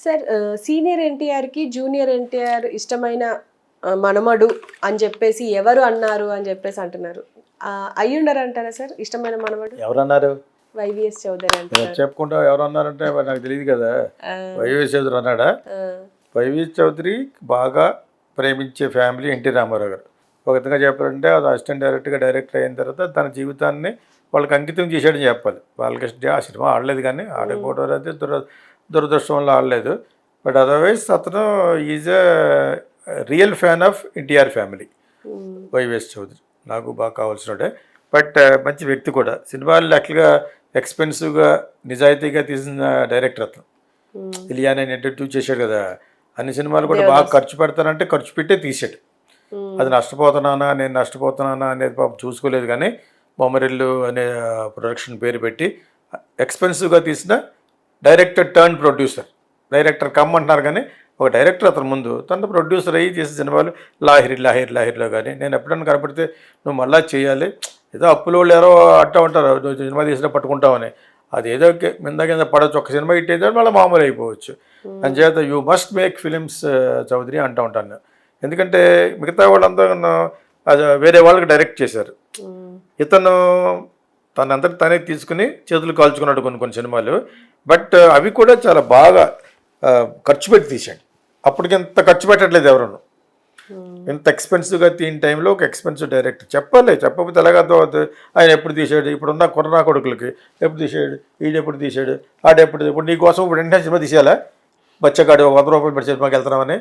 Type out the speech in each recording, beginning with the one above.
Sir senior ఎన్టీఆర్కి junior NTR ఇష్టమైన మనమడు అని చెప్పేసి ఎవరు అన్నారు అని చెప్పేసి అంటున్నారు. అయ్యుండరు అంటారా సార్ ఇష్టమైన మనమడు? ఎవరన్నారు? వైవిఎస్ చౌదరి అంటారు. చెప్పుకుంటా ఎవరు అన్నారంటే నాకు తెలియదు కదా. వైవిఎస్ చౌదరి అన్నాడా? వైవిఎస్ చౌదరి బాగా ప్రేమించే ఫ్యామిలీ ఎన్టీ రామారావు గారు. ఒక విధంగా చెప్పాలంటే అది అసిస్టెంట్ డైరెక్టర్ అయిన తర్వాత తన జీవితాన్ని వాళ్ళకి అంకితం చేశాడని చెప్పాలి. బాలకృష్ణ ఆ సినిమా ఆడలేదు, కానీ ఆడకపోవడం అయితే దురదృష్టం వల్ల ఆడలేదు. బట్ అదర్వైజ్ అతను is a real fan of NTR family. YVS Chowdary నాకు బాగా కావాల్సినడే. బట్ మంచి వ్యక్తి కూడా. సినిమాలు యాక్చువల్గా ఎక్స్పెన్సివ్గా నిజాయితీగా తీసిన డైరెక్టర్ అతను. ఇలియానా ఇంటర్వ్యూ చేశాడు కదా, అన్ని సినిమాలు కూడా బాగా ఖర్చు పెడతానంటే ఖర్చు పెట్టే తీసాడు. అది నష్టపోతున్నానా నేను నష్టపోతున్నానా అనేది పాపం చూసుకోలేదు, కానీ బొమ్మరిల్లు అనే ప్రొడక్షన్ పేరు పెట్టి ఎక్స్పెన్సివ్గా తీసిన డైరెక్టర్ టర్న్ ప్రొడ్యూసర్. డైరెక్టర్ కమ్మంటున్నారు కానీ ఒక డైరెక్టర్ అతను ముందు తన ప్రొడ్యూసర్ అయ్యి చేసిన సినిమాలు లాహిరిలో కానీ నేను ఎప్పుడన్నా కనపడితే నువ్వు మళ్ళా చేయాలి, ఏదో అప్పులో వాళ్ళు ఎవరో అట్టా ఉంటారు, నువ్వు సినిమా తీసినా పట్టుకుంటావని. అది ఏదో కింద పడవచ్చు, ఒక సినిమా హిట్ అయితే మళ్ళీ మామూలు అయిపోవచ్చు. అంచేత you must make films Chowdary అంటూ ఉంటాను. ఎందుకంటే మిగతా వాళ్ళందరూ వేరే వాళ్ళకి డైరెక్ట్ చేశారు, ఇతను తనంతటి తనే తీసుకుని చేతులు కాల్చుకున్నాడు కొన్ని సినిమాలు. బట్ అవి కూడా చాలా బాగా ఖర్చు పెట్టి తీశాడు. అప్పటికి ఎంత ఖర్చు పెట్టట్లేదు ఎవరు. ఇంత ఎక్స్పెన్సివ్గా తీని టైంలో ఒక ఎక్స్పెన్సివ్ డైరెక్టర్ చెప్పకపోతే ఎలాగ అర్థమవుతుంది. ఆయన ఎప్పుడు తీసాడు, ఇప్పుడున్న కొరనా కొడుకులకి ఎప్పుడు తీసాడు, ఈడెప్పుడు తీసాడు, ఆడెప్పుడు. ఇప్పుడు నీ కోసం ఇప్పుడు వెంటనే సినిమా తీసేయాలా, బచ్చగాడు 100 రూపాయలు పెట్టి సినిమాకి వెళ్తున్నామని.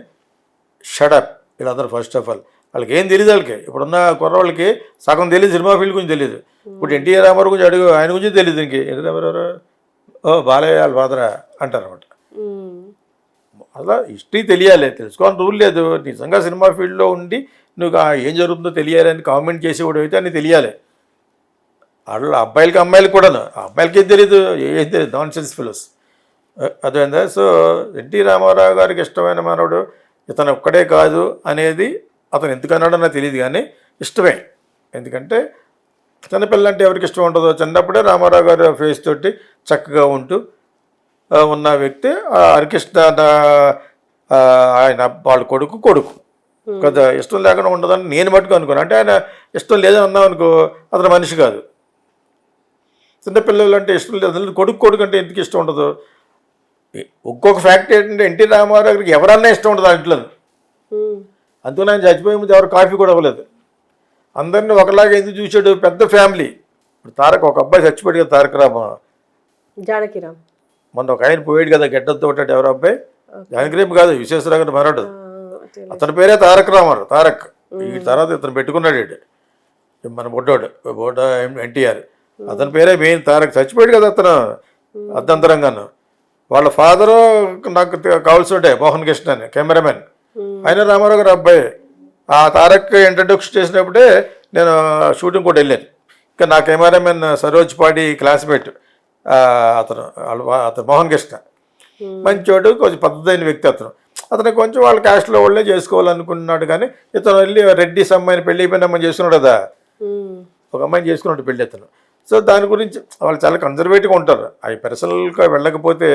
షడప్ వీళ్ళందరూ. ఫస్ట్ ఆఫ్ ఆల్ వాళ్ళకి ఏం తెలియదు. వాళ్ళకి ఇప్పుడున్న కుర్రవాళ్ళకి సగం తెలియదు, సినిమా ఫీల్డ్ గురించి తెలియదు. ఇప్పుడు ఎన్టీఆర్ రామారావు గురించి అడుగు, ఆయన గురించి తెలియదు. ఇంక ఎన్టీ రామారావు బాలయ్య వాళ్ళ ఫాదరా అంటారు అనమాట. అలా హిస్టరీ తెలియాలి, తెలుసుకోవాలని రూల్ లేదు. నిజంగా సినిమా ఫీల్డ్లో ఉండి నువ్వు ఏం జరుగుతుందో తెలియాలని కామెంట్ చేసేవాడు అయితే అన్నీ తెలియాలి. వాళ్ళ అబ్బాయిలకి అమ్మాయిలకి కూడాను. అబ్బాయిలకి ఏం తెలియదు, నాన్ సెన్స్ ఫిలోస్. అదేందా. సో ఎన్టీ రామారావు గారికి ఇష్టమైన మనవడు ఇతను ఒక్కడే కాదు అనేది అతను ఎందుకన్నాడో నాకు తెలియదు, కానీ ఇష్టమే. ఎందుకంటే చిన్నపిల్ల అంటే ఎవరికి ఇష్టం ఉంటుందో. చిన్నప్పుడే రామారావు గారు ఫేస్ తోటి చక్కగా ఉంటూ ఉన్న వ్యక్తి హరికృష్ణ ఆయన వాళ్ళ కొడుకు కదా. ఇష్టం లేకుండా ఉండదని నేను మట్టుకు అనుకోను. అంటే ఆయన ఇష్టం లేదని అన్నాం అనుకో, అతను మనిషి కాదు. చిన్నపిల్లలు అంటే ఇష్టం లేదు, కొడుకు అంటే ఎందుకు ఇష్టం ఉండదు. ఒక్కొక్క ఫ్యాక్ట్ ఏంటంటే ఎన్టీ రామారావు గారికి ఎవరన్నా ఇష్టం ఉండదు ఆ ఇంట్లో. అందుకని ఆయన చచ్చిపోయే ముందు ఎవరు కాఫీ కూడా ఇవ్వలేదు. అందరినీ ఒకలాగా ఎందుకు చూసాడు, పెద్ద ఫ్యామిలీ. ఇప్పుడు తారక్ ఒక అబ్బాయి చచ్చిపోయాడు కదా, తారక జానకిరామ్. మొన్న ఒక ఆయన పోయాడు కదా గడ్డంతో ఉంటాడు, ఎవరు అబ్బాయి? జానకిరామ్ కాదు, విశ్వేశ్వరరావు గారు మనవడు. అతని పేరే తారక రామారావు. తారక్ ఈ తర్వాత ఇతను పెట్టుకున్నాడు మన బొడ్డ ఎన్టీఆర్. అతని పేరే మెయిన్ తారక్. చచ్చిపోయాడు కదా అతను అర్ధంతరంగాను. వాళ్ళ ఫాదరు నాకు కావాల్సి ఉంటే మోహన్ కృష్ణ అని కెమెరామెన్, ఆయన రామారావు గారు అబ్బాయి. ఆ తారక్ ఇంట్రడ్యూక్షన్ చేసినప్పుడే నేను షూటింగ్ కూడా వెళ్ళాను. ఇంకా నా కెమెరామెన్ సరోజ్ పాడి క్లాస్మేట్ అతను మోహన్ కృష్ణ. మంచోడు, కొంచెం పద్ధతైన వ్యక్తి అతను కొంచెం వాళ్ళ క్యాస్ట్లో వాళ్ళే చేసుకోవాలనుకున్నాడు. కానీ ఇతను వెళ్ళి రెడ్డి అమ్మాయిని పెళ్ళి అయిపోయిన అమ్మాయిని చేసుకున్నాడు కదా, ఒక అమ్మాయిని చేసుకున్నాడు పెళ్ళి అతను. సో దాని గురించి వాళ్ళు చాలా కన్జర్వేటివ్గా ఉంటారు. అవి పర్సనల్గా వెళ్ళకపోతే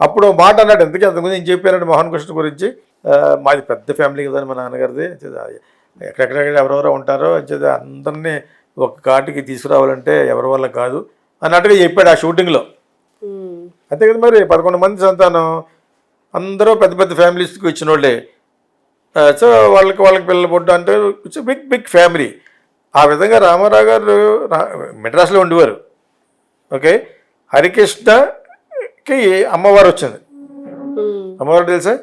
అప్పుడు మాట అన్నాడు. ఎందుకంటే అంతకుముందు నేను చెప్పానంటే మోహన్ కృష్ణ గురించి, మాది పెద్ద ఫ్యామిలీ కదా మా నాన్నగారిది, ఎక్కడెక్కడ ఎవరెవరో ఉంటారో అంచేది అందరినీ ఒక కాటికి తీసుకురావాలంటే ఎవరి వల్ల కాదు అన్నట్టుగా చెప్పాడు ఆ షూటింగ్లో. అంతే కదా. మరి 11 మంది సంతానం, అందరూ పెద్ద పెద్ద ఫ్యామిలీస్కి ఇచ్చిన వాళ్ళే. సో వాళ్ళకి పిల్లలు పుట్టు అంటే ఇట్స్ బిగ్ ఫ్యామిలీ. ఆ విధంగా రామారావు గారు మెడ్రాస్లో ఉండేవారు. ఓకే. హరికృష్ణకి అమ్మవారు వచ్చింది. అమ్మవారు తెలుసా,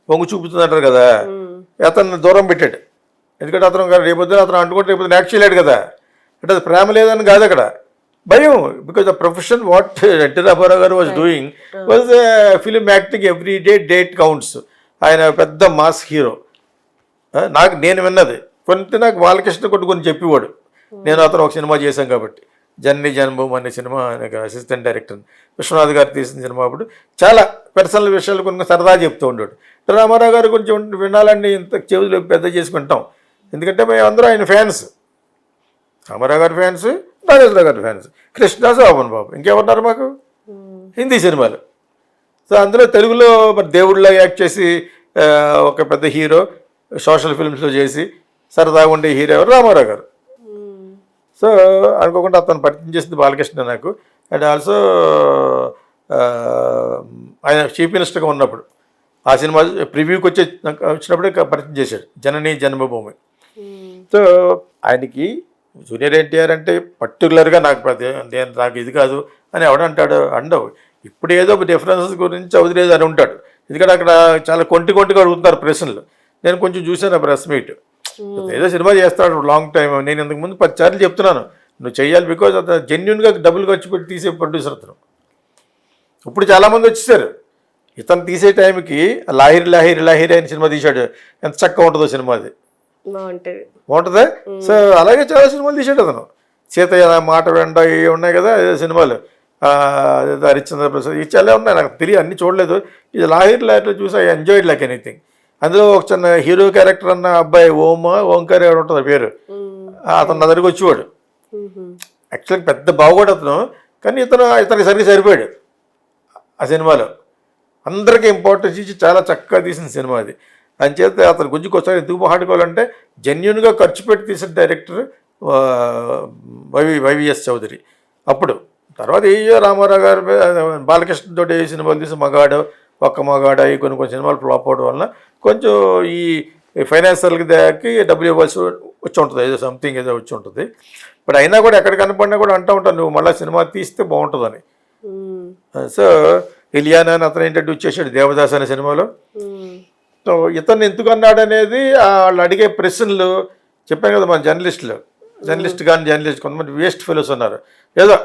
పొంగు చూపుతుంది అంటారు కదా. అతను దూరం పెట్టాడు. ఎందుకంటే అతను రేపొద్దున అతను అంటుకుంటే రేపు యాక్ట్ చేయలేడు కదా. అంటే అది ప్రేమ లేదని కాదు, అక్కడ భయం. Because the profession what NT Rama Rao గారు was doing was film acting. Every date counts. ఆయన పెద్ద మాస్ హీరో. నేను విన్నది కొంత, నాకు బాలకృష్ణ కొన్ని చెప్పేవాడు. నేను అతను ఒక సినిమా చేశాం కాబట్టి, జన్మీ జన్మభూమి అనే సినిమా, అసిస్టెంట్ డైరెక్టర్ విశ్వనాథ్ గారు తీసిన సినిమా. అప్పుడు చాలా పర్సనల్ విషయాలు కొన్ని సరదా చెప్తూ ఉండేవాడు. రామారావు గారు కొంచెం వినాలండి, ఇంత చెవులు పెద్ద చేసుకుంటాం. ఎందుకంటే మేము అందరూ ఆయన ఫ్యాన్స్. రామారావు గారి ఫ్యాన్స్, నాగేశ్వరరావు గారి ఫ్యాన్స్, కృష్ణ, శోభన్ బాబు, ఇంకెవరున్నారు మాకు హిందీ సినిమాలు. సో అందులో తెలుగులో మరి దేవుడిలా యాక్ట్ చేసి ఒక పెద్ద హీరో, సోషల్ ఫిల్మ్స్లో చేసి సరదాగా ఉండే హీరో ఎవరు? రామారావు గారు. సో అనుకోకుండా అతను పరిచయం చేసింది బాలకృష్ణ నాకు. అండ్ ఆల్సో ఆయన చీఫ్ మినిస్టర్గా ఉన్నప్పుడు ఆ సినిమా ప్రివ్యూకి వచ్చినప్పుడే పరిచయం చేశాడు, జనని జన్మభూమి. సో ఆయనకి జూనియర్ ఎన్టీఆర్ అంటే పర్టికులర్గా నాకు ఇది కాదు అని ఎవడంటాడు? అండవు. ఇప్పుడు ఏదో డిఫరెన్సెస్ గురించి చౌదరి అని ఉంటాడు. ఎందుకంటే అక్కడ చాలా కొంటిగా అడుగుతున్నారు ప్రశ్నలు. నేను కొంచెం చూశాను ప్రెస్ మీట్. ఏదో సినిమా చేస్తాడు లాంగ్ టైం. నేను ఇంతకుముందు 10 సార్లు చెప్తున్నాను నువ్వు చెయ్యాలి, బికాజ్ అతను జెన్యున్గా డబ్బులు ఖర్చు పెట్టి తీసే ప్రొడ్యూసర్ అతను. ఇప్పుడు చాలామంది వచ్చేసారు. ఇతను తీసే టైంకి లాహిరి అయిన సినిమా తీశాడు. ఎంత చక్కగా ఉంటుందో సినిమా, అది బాగుంటుందా? సో అలాగే చాలా సినిమాలు తీశాడు అతను. సీతయ్య, మాట వెండ ఇవి ఉన్నాయి కదా సినిమాలు, హరిశ్చంద్ర ప్రసాద్, ఇవి చాలా ఉన్నాయి. నాకు తెలియదు, అన్నీ చూడలేదు. ఇది లాహిరిలో చూసి ఐ ఎంజాయ్డ్ లైక్ ఎనీథింగ్. అందులో ఒక చిన్న హీరో క్యారెక్టర్ అన్న అబ్బాయి ఓంకార్ ఎవరు ఉంటుంది పేరు, అతను నా దగ్గరికి వచ్చేవాడు. యాక్చువల్గా పెద్ద బాగుడు అతను, కానీ ఇతనికి సరిగ్గా సరిపోయాడు ఆ సినిమాలో. అందరికీ ఇంపార్టెన్స్ ఇచ్చి చాలా చక్కగా తీసిన సినిమా అది. అంచేత అతను గుంజుకు ఒకసారి ఎందుకు మాట్లాడుకోవాలంటే జెన్యున్గా ఖర్చు పెట్టి తీసిన డైరెక్టర్ వైవిఎస్ చౌదరి. అప్పుడు తర్వాత రామారావు గారు బాలకృష్ణతో ఏ సినిమాలు తీసి మగాడు, ఒక్క మగాడ, ఈ కొన్ని సినిమాలు ఫ్లాప్ అవడం వలన కొంచెం ఈ ఫైనాన్షియల్కి దాకి డబ్బులు ఇవ్వాల్సి వచ్చి ఉంటుంది, ఏదో సంథింగ్ ఏదో వచ్చి ఉంటుంది. బట్ అయినా కూడా ఎక్కడ కనపడినా కూడా అంటూ ఉంటాను నువ్వు మళ్ళీ సినిమా తీస్తే బాగుంటుందని. సో ఇలియానా అని అతను ఇంట్రడ్యూస్ చేశాడు దేవదాస్ అనే సినిమాలో. సో ఇతను ఎందుకు అన్నాడు అనేది వాళ్ళు అడిగే ప్రశ్నలు చెప్పాను కదా, మన జర్నలిస్ట్ కొంతమంది వేస్ట్ ఫెలోస్ ఉన్నారు. ఏదో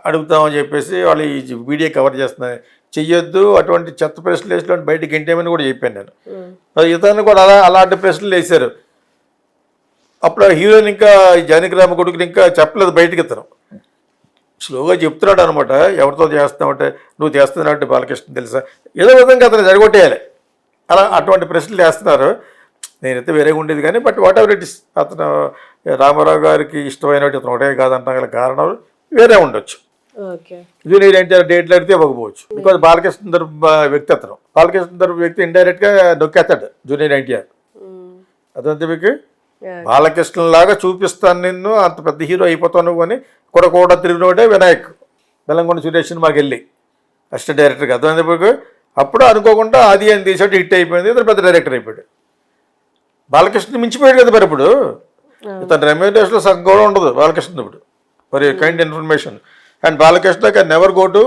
అడుగుతామని చెప్పేసి వాళ్ళు ఈ వీడియో కవర్ చేస్తున్నారు, చెయ్యొద్దు అటువంటి చెత్త ప్రశ్నలు వేసి బయటకి ఇంటేమని కూడా చెప్పాను నేను. ఇతను కూడా అలాంటి ప్రశ్నలు వేశారు. అప్పుడు హీరోయిన్ ఇంకా జానకిరామ కొడుకుని ఇంకా చెప్పలేదు బయటకి. ఇతను స్లోగా చెప్తున్నాడు అనమాట, ఎవరితో చేస్తున్నామంటే నువ్వు చేస్తున్నావు బాలకృష్ణ తెలుసా, ఏదో విధంగా అతను జరగొట్టేయాలి. అటువంటి ప్రశ్నలు వేస్తున్నారు. నేనైతే వేరేగా ఉండేది కానీ, but what ever it is, అతను రామారావు గారికి ఇష్టమైన అతను ఒకటే కాదంటా గల కారణాలు వేరే ఉండొచ్చు. జూనియర్ ఎన్టీఆర్ డేట్లు అడిగితే ఇవ్వకపోవచ్చు, బికాజ్ బాలకృష్ణ తరపు వ్యక్తి అతను. బాలకృష్ణ తరపు వ్యక్తి ఇండైరెక్ట్గా నొక్కేస్తాడు జూనియర్ ఎన్టీఆర్. అదంతే మీకు బాలకృష్ణ లాగా చూపిస్తాను నిన్ను, అంత పెద్ద హీరో అయిపోతాను అని కూడా తిరిగినోడే వినాయక్ బెల్లంకొండ సురేష్ సినిమాకి వెళ్ళి అసిస్టెంట్ డైరెక్టర్గా. అర్థమైంది మీకు. అప్పుడు అనుకోకుండా ఆది అని తీసాడు, హిట్ అయిపోయింది, ఇతను పెద్ద డైరెక్టర్ అయిపోయాడు. బాలకృష్ణ మించిపోయాడు కదా మరి. ఇప్పుడు ఇతను రెమ్యూనరేషన్లో సగం కూడా ఉండదు బాలకృష్ణ ఇప్పుడు, మరి kind information. And Balakrishna can never go to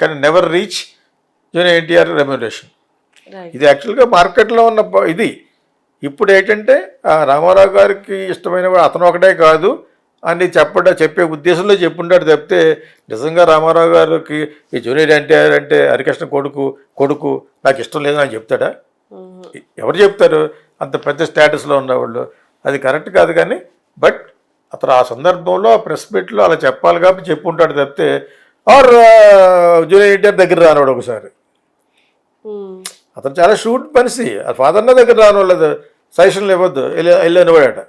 can never reach junior NTR remuneration. ఇది యాక్చువల్గా మార్కెట్లో ఉన్న ఇది. ఇప్పుడు ఏంటంటే రామారావు గారికి ఇష్టమైన అతను ఒకటే కాదు అని చెప్పే ఉద్దేశంలో చెప్పుంటాడు తప్పితే నిజంగా రామారావు గారికి ఈ జూనియర్ ఎన్టీఆర్ అంటే హరికృష్ణ కొడుకు నాకు ఇష్టం లేదని చెప్తాడా? ఎవరు చెప్తారు? అంత పెద్ద స్టేటస్లో ఉన్నవాళ్ళు. అది కరెక్ట్ కాదు. కానీ బట్ అతను ఆ సందర్భంలో ఆ ప్రెస్ మీట్లో అలా చెప్పాలి కాబట్టి చెప్పుంటాడు తప్పితే ఆర్ జూనియర్ ఎన్టీఆర్ దగ్గర రానివాడు. ఒకసారి అతను చాలా షూట్ మనిషి, ఫాదర్న దగ్గర రానివాళ్ళదు, సజెషన్లు ఇవ్వద్దు, వెళ్ళనివాడట.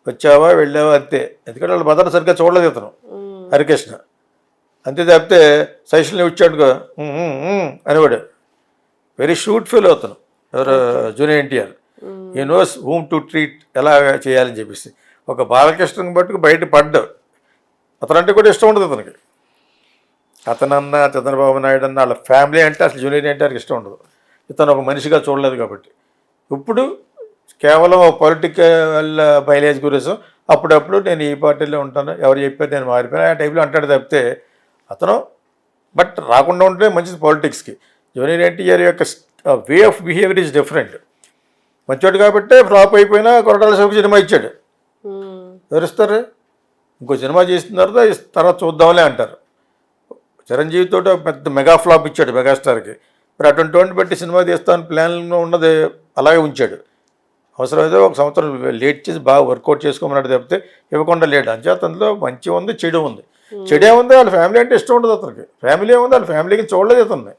వచ్చావా వెళ్ళావా అంతే. ఎందుకంటే వాళ్ళు మదర్ సరిగ్గా చూడలేదు అతను హరికృష్ణ. అంతే తప్పితే సజెషన్లు ఇచ్చాడుకో అనేవాడు. వెరీ షూట్ ఫీల్ అవుతాను ఎవరు జూనియర్ ఎన్టీఆర్. ఈ నోస్ హూమ్ టు ట్రీట్, ఎలా చేయాలని చెప్పేసి. ఒక బాలకృష్ణని బట్టుకు బయట పడ్డావు. అతనంటే కూడా ఇష్టం ఉండదు అతనికి. అతనన్నా చంద్రబాబు నాయుడు అన్న వాళ్ళ ఫ్యామిలీ అంటే అసలు జూనియర్ ఎన్టీఆర్కి ఇష్టం ఉండదు. ఇతను ఒక మనిషిగా చూడలేదు కాబట్టి. ఇప్పుడు కేవలం పొలిటికల్ మైలేజ్ గురించి అప్పుడప్పుడు నేను ఈ పార్టీలో ఉంటాను, ఎవరు చెప్పారు నేను మారిపోయాను ఆ టైప్లో అంటాడు తప్పితే అతను బట్ రాకుండా ఉంటే మంచిది పాలిటిక్స్కి. జూనియర్ ఎన్టీఆర్ యొక్క way of behaviour is different. మంచోడు కాబట్టి ఫ్లాప్ అయిపోయినా కొరటాల శివకు సినిమా ఇచ్చాడు. ఎవరిస్తారు? ఇంకో సినిమా చేసిన తర్వాత చూద్దాంలే అంటారు. చిరంజీవితో పెద్ద మెగా ఫ్లాప్ ఇచ్చాడు మెగాస్టార్కి. మరి అటువంటి బట్టి సినిమా తీస్తాను ప్లాన్లో ఉన్నది అలాగే ఉంచాడు. అవసరమైతే ఒక సంవత్సరం లేట్ చేసి బాగా వర్కౌట్ చేసుకోమన్నాడు తప్పితే ఇవ్వకుండా లేడు. అంచేత అందులో మంచి ఉంది, చెడు ఉంది. చెడే ఉంది, వాళ్ళ ఫ్యామిలీ అంటే ఇష్టం ఉండదు అతనికి. ఫ్యామిలీ ఏముంది, వాళ్ళ ఫ్యామిలీకి చూడలేదు ఇతన్ని.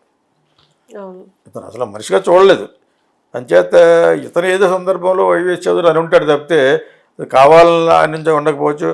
ఇతను అసలు మనిషిగా చూడలేదు. అంచేత ఇతను ఏదో సందర్భంలో వైవిఎస్ చౌదరి అని ఉంటాడు తప్పితే కావాలని నుంచి ఉండకపోవచ్చు.